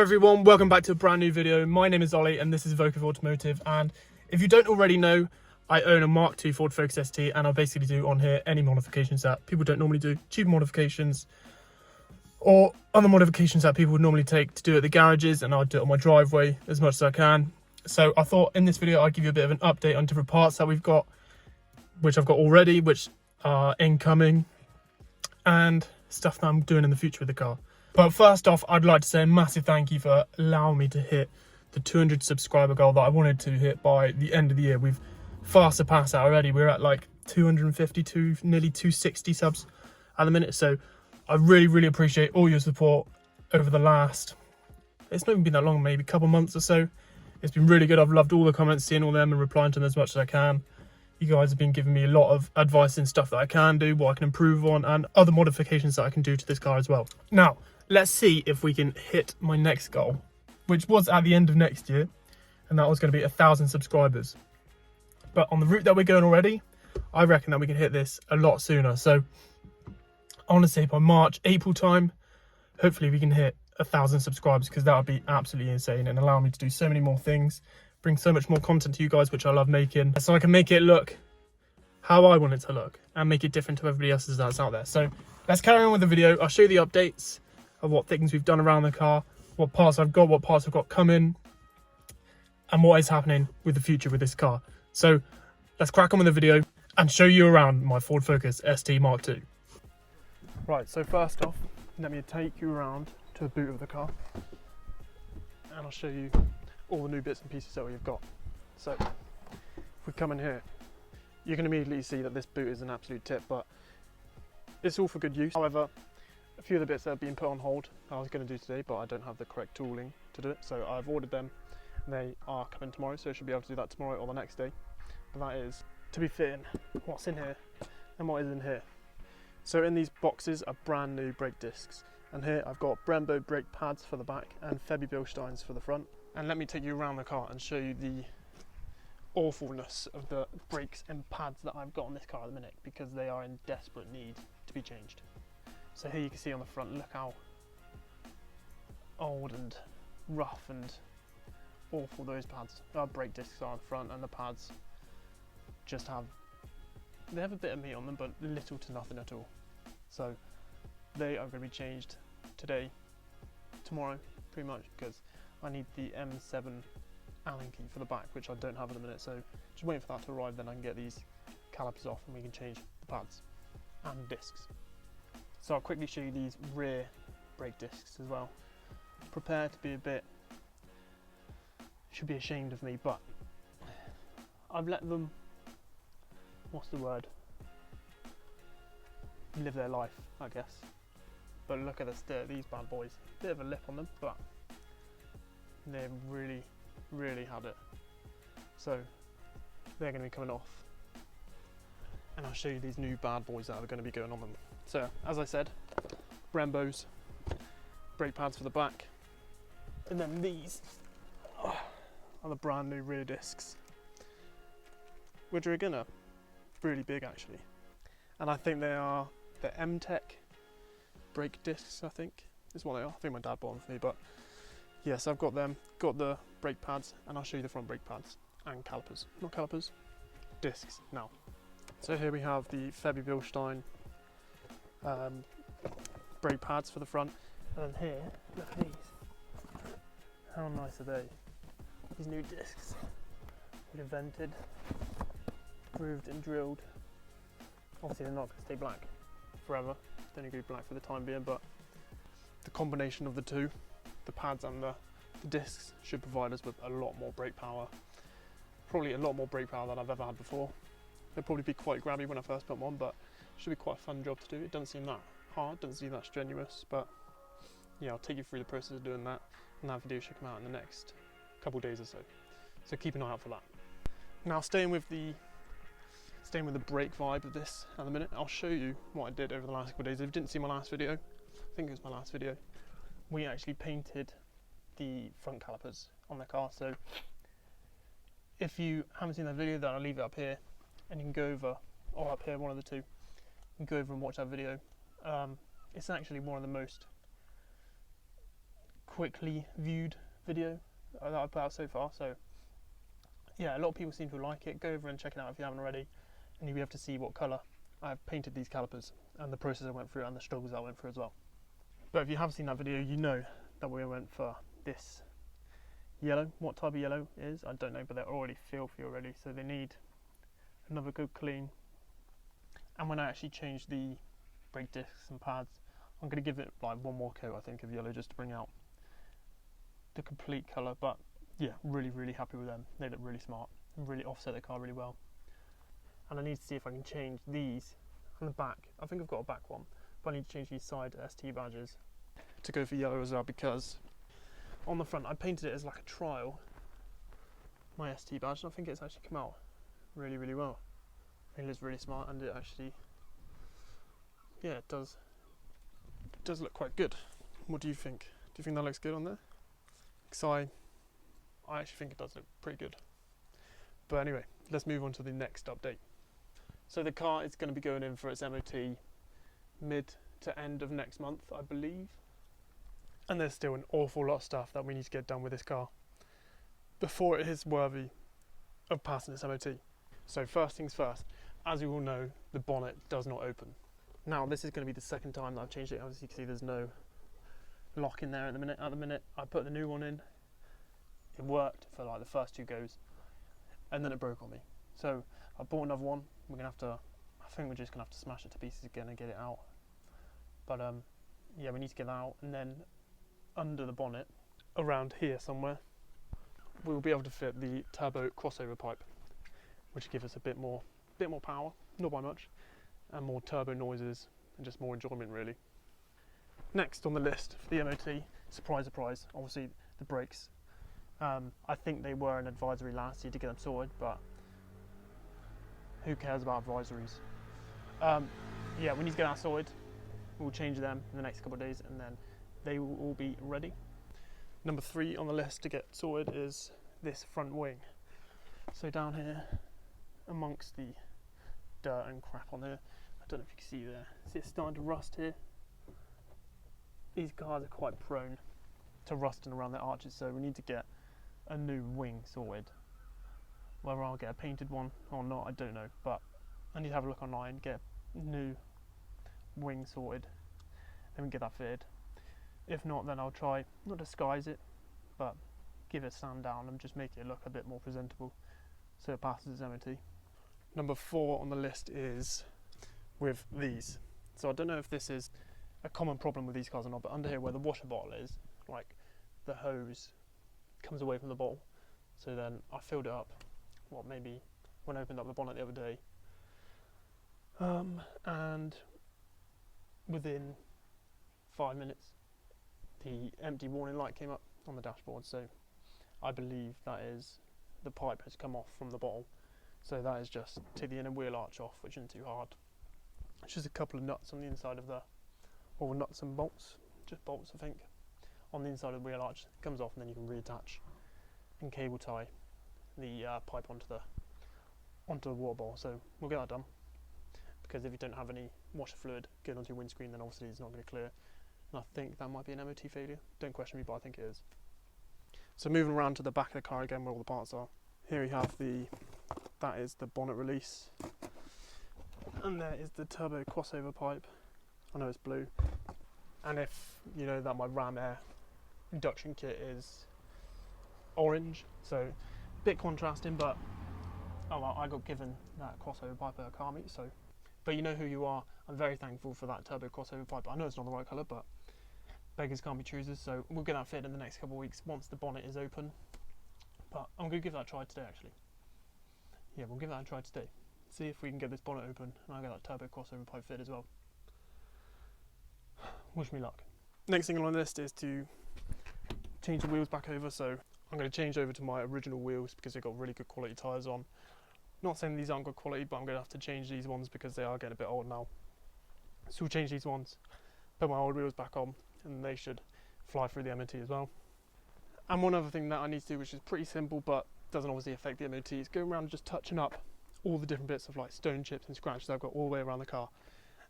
everyone, welcome back to a brand new video. My name is Ollie and this is Vokevvautomotiv, and if you don't already know, I own a Mark II Ford Focus ST and I basically do on here any modifications that people don't normally do, cheap modifications or other modifications that people would normally take to do at the garages, and I'll do it on my driveway as much as I can. So I thought in this video I'd give you a bit of an update on different parts that we've got, which I've got already, which are incoming, and stuff that I'm doing in the future with the car. But first off, I'd like to say a massive thank you for allowing me to hit the 200 subscriber goal that I wanted to hit by the end of the year. We've far surpassed that already. We're at like 252, nearly 260 subs at the minute. So I really appreciate all your support over the last, it's not even been that long, maybe a couple months or so. It's been really good. I've loved all the comments, seeing all them and replying to them as much as I can. You guys have been giving me a lot of advice and stuff that I can do, what I can improve on, and other modifications that I can do to this car as well. Now, let's see if we can hit my next goal, which was at the end of next year, and that was going to be 1,000 subscribers. But on the route that we're going already, I reckon that we can hit this a lot sooner. So I want to say by March, April time, hopefully we can hit 1,000 subscribers, because that would be absolutely insane and allow me to do so many more things, bring so much more content to you guys, which I love making, so I can make it look how I want it to look and make it different to everybody else's that's out there. So let's carry on with the video. I'll show you the updates of what things we've done around the car, what parts I've got, what parts I've got coming, and what is happening with the future with this car. So let's crack on with the video and show you around my Ford Focus ST Mark II. Right, so first off, let me take you around to the boot of the car and I'll show you all the new bits and pieces that we've got. So if we come in here, you can immediately see that this boot is an absolute tip, but it's all for good use. However, a few of the bits that have been put on hold I was going to do today, but I don't have the correct tooling to do it, so I've ordered them and they are coming tomorrow, so I should be able to do that tomorrow or the next day. And that is to be fitting what's in here and what is in here. So in these boxes are brand new brake discs, and here I've got Brembo brake pads for the back and FEBI-Bilsteins for the front. And let me take you around the car and show you the awfulness of the brakes and pads that I've got on this car at the minute, because they are in desperate need to be changed. So here you can see on the front, look how old and rough and awful those pads, our brake discs are on the front, and the pads just have, they have a bit of meat on them, but little to nothing at all. So they are going to be changed today, tomorrow, pretty much, because I need the M7 Allen key for the back, which I don't have at the minute. So just waiting for that to arrive, then I can get these calipers off and we can change the pads and discs. So I'll quickly show you these rear brake discs as well. Prepare to be a bit, should be ashamed of me, but I've let them, what's the word, live their life, I guess. But look at the steer, these bad boys, bit of a lip on them, but they've really had it. So they're going to be coming off, and I'll show you these new bad boys that are going to be going on them. So as I said, Brembo's brake pads for the back, and then these are the brand new rear discs, which are gonna really big actually, and I think they are the MK2 brake discs. I think is what they are. I think my dad bought them for me, but yes, I've got them, got the brake pads, and I'll show you the front brake pads and calipers, not calipers, discs now. So here we have the FEBI-Bilstein brake pads for the front, and then here, look at these, how nice are they? These new discs, they're vented, grooved and drilled. Obviously they're not going to stay black forever, they're only going to be black for the time being, but the combination of the two, the pads and the discs, should provide us with a lot more brake power, probably a lot more brake power than I've ever had before. They'll probably be quite grabby when I first put them on, but it should be quite a fun job to do. It doesn't seem that hard, doesn't seem that strenuous, but yeah, I'll take you through the process of doing that, and that video should come out in the next couple of days or so. So keep an eye out for that. Now staying with the brake vibe of this at the minute, I'll show you what I did over the last couple of days. If you didn't see my last video, I think it was my last video, we actually painted the front calipers on the car. So if you haven't seen that video, then I'll leave it up here, and you can go over, or up here, one of the two, you can go over and watch that video. It's actually one of the most quickly viewed video that I put out so far. So yeah, a lot of people seem to like it. Go over and check it out if you haven't already, and you'll be able to see what colour I've painted these calipers and the process I went through and the struggles I went through as well. But if you have seen that video, you know that we went for this yellow. What type of yellow it is, I don't know, but they're already filthy already, so they need another good clean. And when I actually change the brake discs and pads, I'm going to give it like one more coat, I think, of yellow just to bring out the complete colour. But yeah, really happy with them. They look really smart and really offset the car really well. And I need to see if I can change these on the back. I think I've got a back one, but I need to change these side ST badges to go for yellow as well, because on the front I painted it as like a trial, my ST badge, and I think it's actually come out really well. It looks really smart, and it actually, yeah, it does look quite good. What do you think? Do you think that looks good on there? Because I actually think it does look pretty good. But anyway, let's move on to the next update. So the car is going to be going in for its MOT mid to end of next month, I believe. And there's still an awful lot of stuff that we need to get done with this car before it is worthy of passing its MOT. So first things first, as you all know, the bonnet does not open. Now this is going to be the second time that I've changed it. As you can see, there's no lock in there at the minute. I put the new one in. It worked for like the first 2 goes, and then it broke on me. So I bought another one. I think we're just gonna have to smash it to pieces again and get it out. But yeah, we need to get that out, and then under the bonnet, around here somewhere, we'll be able to fit the turbo crossover pipe, which will give us a bit more power, not by much, and more turbo noises and just more enjoyment really. Next on the list for the MOT, surprise, obviously the brakes. I think they were an advisory last year to get them sorted, but who cares about advisories? Yeah, we need to get that sorted. We'll change them in the next couple of days, and then they will all be ready. Number 3 on the list to get sorted is this front wing. So down here, amongst the dirt and crap on here, I don't know if you can see there, see it's starting to rust here. These cars are quite prone to rusting around their arches, so we need to get a new wing sorted. Whether I'll get a painted one or not, I don't know, but I need to have a look online, get a new wing sorted, and we get that fitted. If not, then I'll try, not disguise it, but give it a sand down and just make it look a bit more presentable so it passes its MOT. Number 4 on the list is with these. So I don't know if this is a common problem with these cars or not, but under here where the washer bottle is, like the hose comes away from the bottle. So then I filled it up, maybe when I opened up the bonnet the other day, and within 5 minutes the empty warning light came up on the dashboard. So I believe that is the pipe has come off from the bottle. So that is just take the inner wheel arch off, which isn't too hard. It's just a couple of nuts on the inside of or nuts and bolts, just bolts I think, on the inside of the wheel arch. It comes off, and then you can reattach and cable tie the pipe onto the water bottle. So we'll get that done, because if you don't have any washer fluid going onto your windscreen, then obviously it's not going to clear. And I think that might be an MOT failure. Don't question me, but I think it is. So moving around to the back of the car again, where all the parts are. Here we have that is the bonnet release, and there is the turbo crossover pipe. I know it's blue, and if you know that my Ram Air induction kit is orange, so a bit contrasting, but oh well, I got given that crossover pipe at a car meet, so. But you know who you are. I'm very thankful for that turbo crossover pipe. I know it's not the right colour, but beggars can't be choosers, so we'll get that fitted in the next couple of weeks once the bonnet is open. But I'm going to give that a try today, actually. Yeah, we'll give that a try today. See if we can get this bonnet open, and I'll get that turbo crossover pipe fitted as well. Wish me luck. Next thing on the list is to change the wheels back over, so I'm going to change over to my original wheels because they've got really good quality tyres on. Not saying these aren't good quality, but I'm going to have to change these ones because they are getting a bit old now. So we'll change these ones, put my old wheels back on, and they should fly through the MOT as well. And one other thing that I need to do, which is pretty simple but doesn't obviously affect the MOT, is go around and just touching up all the different bits of like stone chips and scratches I've got all the way around the car.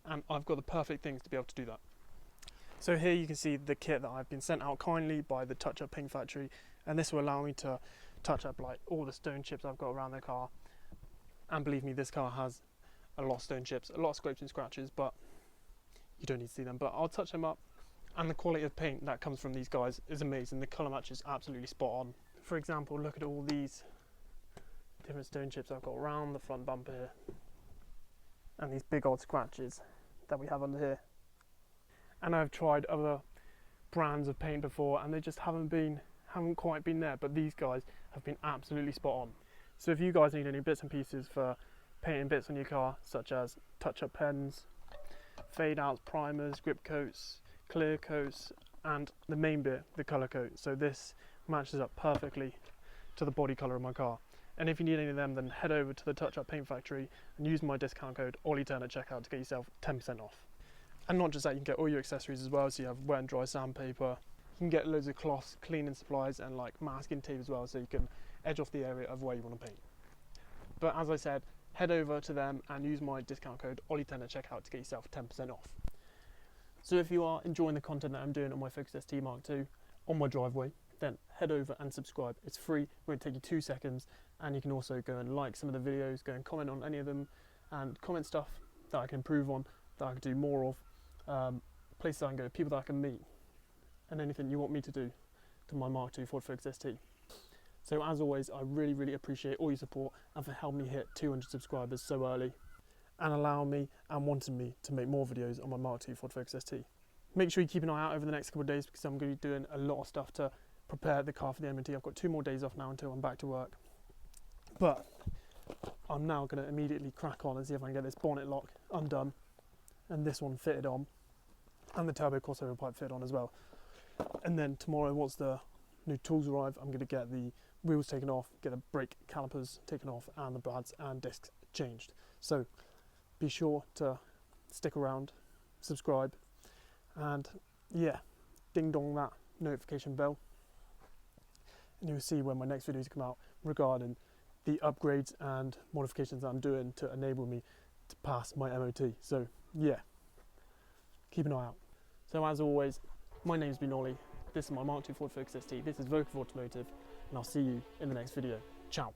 And I've got the perfect things to be able to do that. So here you can see the kit that I've been sent out kindly by the Touch Up Paint Factory, and this will allow me to touch up like all the stone chips I've got around the car. And believe me, this car has a lot of stone chips, a lot of scrapes and scratches, but you don't need to see them. But I'll touch them up, and the quality of paint that comes from these guys is amazing. The colour match is absolutely spot on. For example, look at all these different stone chips I've got around the front bumper here, and these big old scratches that we have under here. And I've tried other brands of paint before, and they just haven't quite been there, but these guys have been absolutely spot on. So if you guys need any bits and pieces for painting bits on your car, such as touch-up pens, fade outs, primers, grip coats, clear coats, and the main bit, the colour coat, so this matches up perfectly to the body colour of my car. And if you need any of them, then head over to the Touch Up Paint Factory and use my discount code OLLIE10 at checkout to get yourself 10% off. And not just that, you can get all your accessories as well, so you have wet and dry sandpaper, you can get loads of cloths, cleaning supplies, and like masking tape as well, so you can edge off the area of where you want to paint. But as I said, head over to them and use my discount code OLLIE10 at checkout to get yourself 10% off. So if you are enjoying the content that I'm doing on my Focus ST Mark II on my driveway, then head over and subscribe. It's free, it won't take you 2 seconds, and you can also go and like some of the videos, go and comment on any of them, and comment stuff that I can improve on, that I can do more of, places I can go, people that I can meet, and anything you want me to do to my Mark II Ford Focus ST. So as always, I really appreciate all your support and for helping me hit 200 subscribers so early, and allowing me and wanting me to make more videos on my Mark II Ford Focus ST. Make sure you keep an eye out over the next couple of days, because I'm going to be doing a lot of stuff to prepare the car for the MOT. I've got 2 more days off now until I'm back to work. But I'm now going to immediately crack on and see if I can get this bonnet lock undone and this one fitted on, and the turbo crossover pipe fitted on as well. And then tomorrow, once the new tools arrive, I'm going to get the wheels taken off, get the brake calipers taken off, and the brads and discs changed. So be sure to stick around, subscribe, and yeah, ding dong that notification bell, and you'll see when my next videos come out regarding the upgrades and modifications that I'm doing to enable me to pass my MOT. So yeah, keep an eye out. So as always, my name's been Ollie, this is my Mark II Ford Focus ST, this is Vokevvautomotiv, and I'll see you in the next video. Ciao.